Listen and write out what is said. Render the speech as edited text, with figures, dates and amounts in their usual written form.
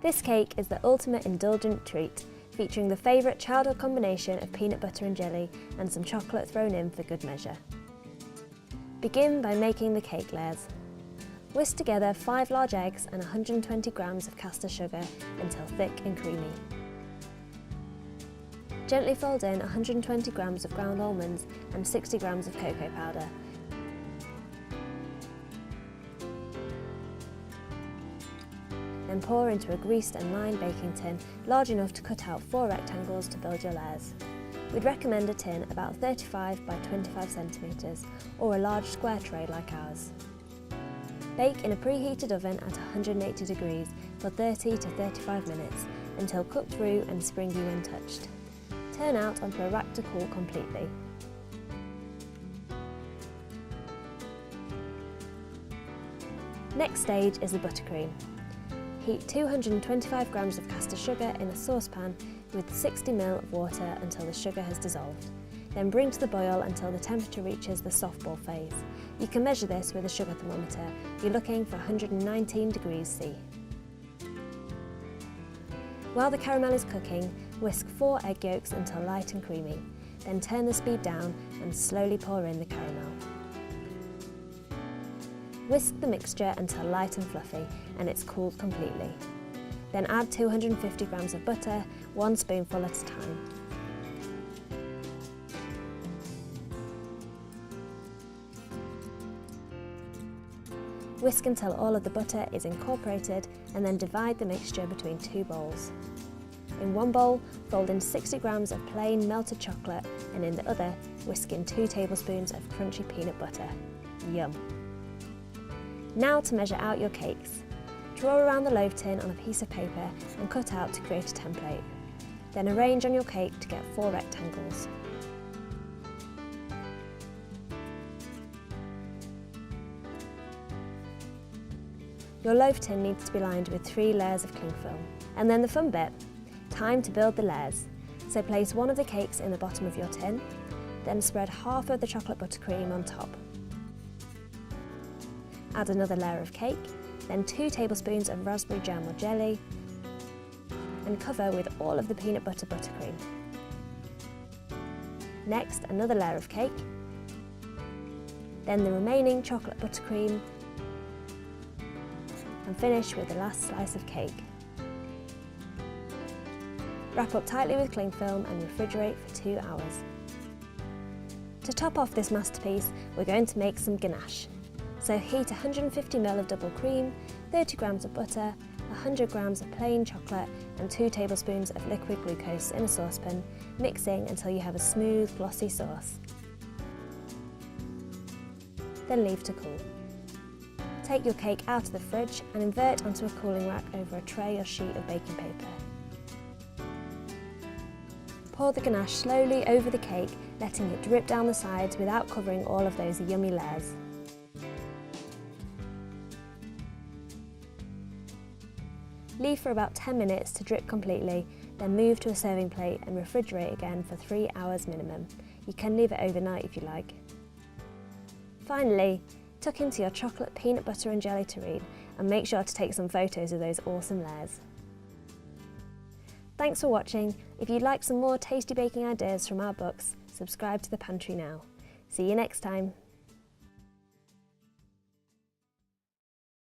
This cake is the ultimate indulgent treat, featuring the favourite childhood combination of peanut butter and jelly and some chocolate thrown in for good measure. Begin by making the cake layers. Whisk together 5 large eggs and 120 grams of caster sugar until thick and creamy. Gently fold in 120 grams of ground almonds and 60 grams of cocoa powder. Then pour into a greased and lined baking tin large enough to cut out 4 rectangles to build your layers. We'd recommend a tin about 35 by 25 centimetres or a large square tray like ours. Bake in a preheated oven at 180 degrees for 30 to 35 minutes until cooked through and springy when touched. Turn out onto a rack to cool completely. Next stage is the buttercream. Heat 225 grams of caster sugar in a saucepan with 60 ml of water until the sugar has dissolved. Then bring to the boil until the temperature reaches the softball phase. You can measure this with a sugar thermometer. You're looking for 119 degrees C. While the caramel is cooking, whisk 4 egg yolks until light and creamy. Then turn the speed down and slowly pour in the caramel. Whisk the mixture until light and fluffy and it's cooled completely. Then add 250 grams of butter, 1 spoonful at a time. Whisk until all of the butter is incorporated and then divide the mixture between 2 bowls. In one bowl, fold in 60 grams of plain melted chocolate and in the other, whisk in 2 tablespoons of crunchy peanut butter. Yum! Now to measure out your cakes. Draw around the loaf tin on a piece of paper and cut out to create a template. Then arrange on your cake to get 4 rectangles. Your loaf tin needs to be lined with 3 layers of cling film. And then the fun bit, time to build the layers. So place one of the cakes in the bottom of your tin, then spread half of the chocolate buttercream on top. Add another layer of cake, then 2 tablespoons of raspberry jam or jelly, and cover with all of the peanut butter buttercream. Next, another layer of cake, then the remaining chocolate buttercream, and finish with the last slice of cake. Wrap up tightly with cling film and refrigerate for 2 hours. To top off this masterpiece, we're going to make some ganache. So heat 150 ml of double cream, 30 grams of butter, 100 grams of plain chocolate and 2 tablespoons of liquid glucose in a saucepan, mixing until you have a smooth, glossy sauce. Then leave to cool. Take your cake out of the fridge and invert onto a cooling rack over a tray or sheet of baking paper. Pour the ganache slowly over the cake, letting it drip down the sides without covering all of those yummy layers. Leave for about 10 minutes to drip completely, then move to a serving plate and refrigerate again for 3 hours minimum. You can leave it overnight if you like. Finally, tuck into your chocolate peanut butter and jelly terrine and make sure to take some photos of those awesome layers. Thanks for watching. If you'd like some more tasty baking ideas from our books, subscribe to the pantry now. See you next time.